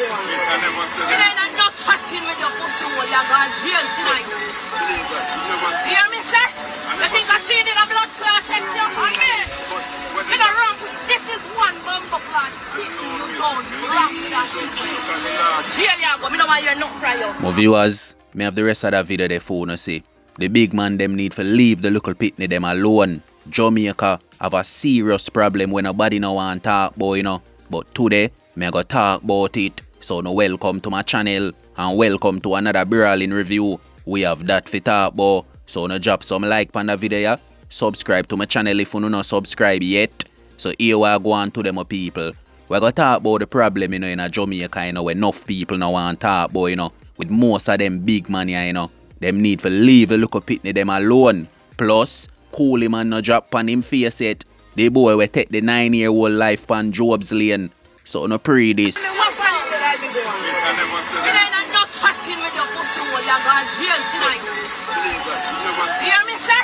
I'm not chatting with your football. You're going to jail tonight. You hear me, sir? You think I seen in a blood clot text you? I mean, you're not wrong. This is one bumper clot. You don't wrong with that shit. Jail, you go. I don't want you not cry out. My viewers, me have the rest of the video they phone see. The big man them need to leave the little pitney them alone. Jamaica have a serious problem when nobody no want talk boy, you know. But today, me go talk about it. So no welcome to my channel and welcome to another Brawlin review. We have that for talk about. So no drop some like on the video. Subscribe to my channel if you no subscribe yet. So here we go on to them people. We go talk about the problem, you know, in a Jamaica, you know, where enough people no want talk about, you know, with most of them big money, you know. Them need to leave the look pitney them alone. Plus, Coolie man no drop on him face yet. The boy will take the 9-year-old life pan Job's lane. So no pray this. I'm not chatting with your football. You're going to jail tonight. You hear me, sir?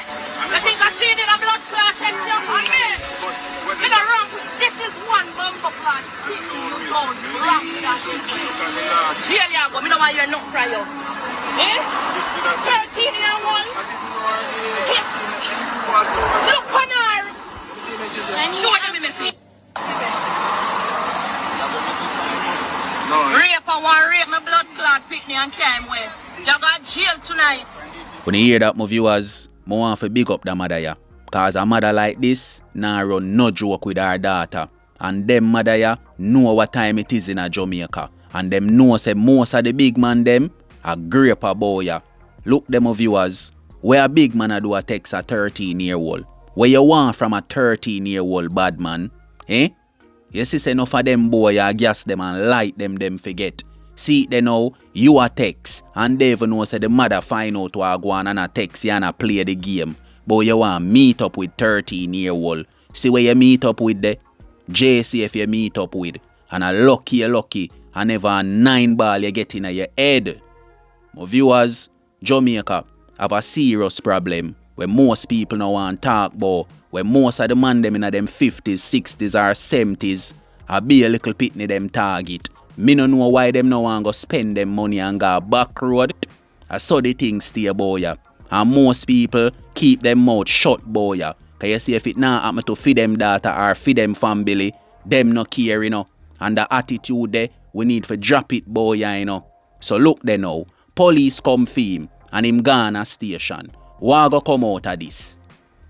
You think I seen in a blood clot text you? I mean, you're not wrong. This is one bumper clot. You don't wrong with that shit. Jail, you go. I don't want you not cry out. Eh? 13-year-old? Look on her! Show them me see. Rapa want rape my blood clot pitney and carry him away. You got jail tonight. When you hear that, my viewers, I want to big up the mother ya. Cause a mother like this nah run no joke with her daughter. And them mother ya know what time it is in a Jamaica. And them know say most of the big man them a Rapa boy ya. Look them viewers, where a big man a do a text a 13-year-old. Where you want from a 13-year-old bad man? Eh? You see enough of them boy ya gas them and light them forget. See they know you a text and they even know say the mother find out what go on and a text you and a play the game. But you want meet up with 13-year-old. See where you meet up with the JC if you meet up with. And a lucky and never a 9 ball you get in your head. My viewers, Jamaica have a serious problem where most people no want talk about, where most of the man them in them 50s, 60s or 70s a be a little pitney them target. Me no know why them no want go spend them money and go back road. I saw the things stay boy ya. And most people keep them mouth shut boy ya. Cause you see if it now happen to feed them daughter or feed them family, them no care, you know. And the attitude there, we need to drop it boy ya, you know. So look there now. Police come for him and him gone a station. What go come out of this?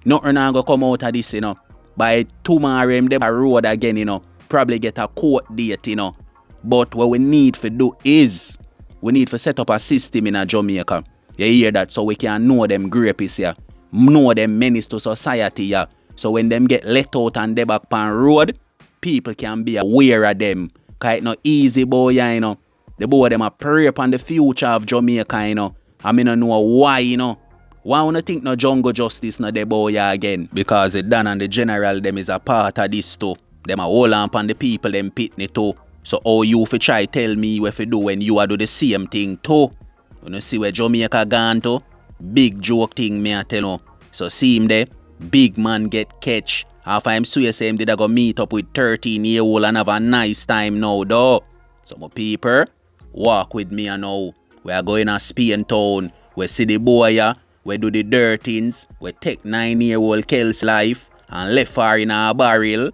Nothing go come out of this, you know. By tomorrow him dey road again, you know. Probably get a court date, you know. But what we need to do is we need to set up a system in a Jamaica. You hear that? So we can know them grapists here. Know them menace to society here. So when them get let out and they back on road, people can be aware of them. Cause it's not easy boy, you know. The boy them a prey upon the future of Jamaica, you know. I mean, I know why, you know. Why wanna think no jungle justice no the boy again? Because the Dan and the general them is a part of this too. Them a hold on upon the people them pitney too. So how you fi try tell me what to do when you a do the same thing too? You know see where Jamaica gone to? Big joke thing me a tell you. So see him there, big man get Ketch. After him swear say him did a go meet up with 13-year-old and have a nice time now though. So my people, walk with me now. We are going to Spain town. We see the boy ya. We do the dirtings. We take 9-year-old Kel's life and left her in a barrel.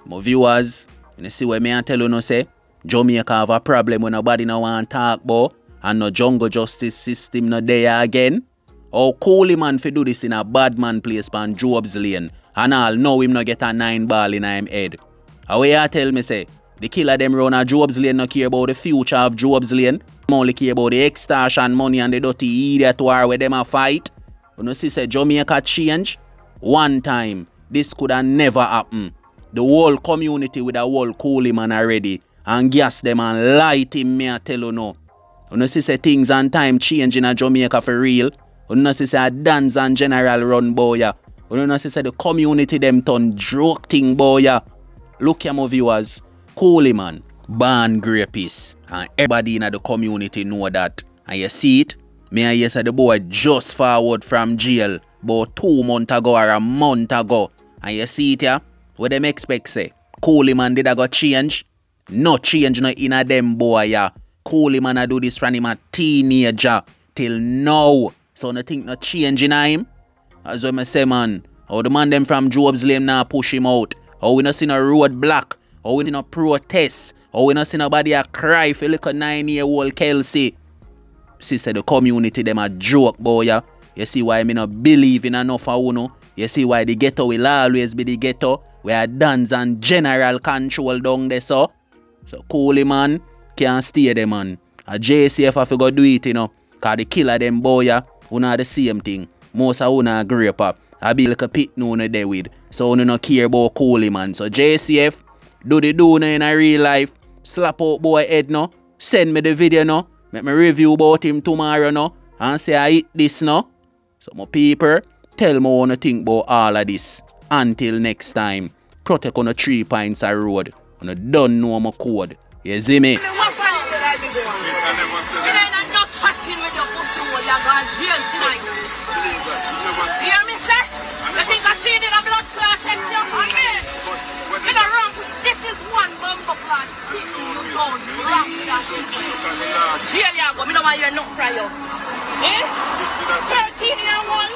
My viewers, you see what me I tell you no say? Jamaica have a problem when nobody no want talk about. And no jungle justice system no there again. How Coolie man fi do this in a bad man place pan Job's lane. And all know him no get a 9 ball in him head. How you tell me say? The killer them run a Job's lane no care about the future of Job's lane. Only care about the extortion money and the dirty idiot war where them a fight. You know see say Jamaica change? One time, this could have never happen. The whole community with a whole Coolie man already. And gas them and light him me I tell you no. You know see say things and time change in a Jamaica for real. You know see say a dance and general run boy ya. You know see say the community them turn joke thing boy ya. Look here my viewers. Coolie man. Ban grapist. And everybody in the community know that. And you see it? Me and you say the boy just forward from jail about 2 months ago or a month ago. And you see it yeah? What them expect say? Coolie man did I go change? No change no in a them boy ya. Coolie man a do this from him a teenager till now. So no think no change in him. As what I say man. How the man them from Job's Lane now push him out. How we not see no road block. How we no protest. How we not see nobody a cry for like a 9-year-old Kelsey. Sister, the community them a joke boy ya. You see why me not believe in enough of uno. You see why the ghetto will always be the ghetto. Where dance and general control down there so. So Coolie man can't stay there man. A JCF have to go do it you know. Cause the killer them boy ya. Una the same thing. Most of una grape up. I be like a pit no there with. So you no care about Coolie man. So JCF do the do no in a real life. Slap out boy head no. Send me the video no. Make me review about him tomorrow no. And say I eat this no. So my people, tell me what you think about all of this. Until next time, protect on the 3 points of road. And you don't know my code. You see me? Hear me, sir? You think I seen it a blood clot text you? I mean, you're not wrong. This is one bumper clot. You don't wrong with that. Jail you go. Me don't want you not cry out. Eh? 13 year old.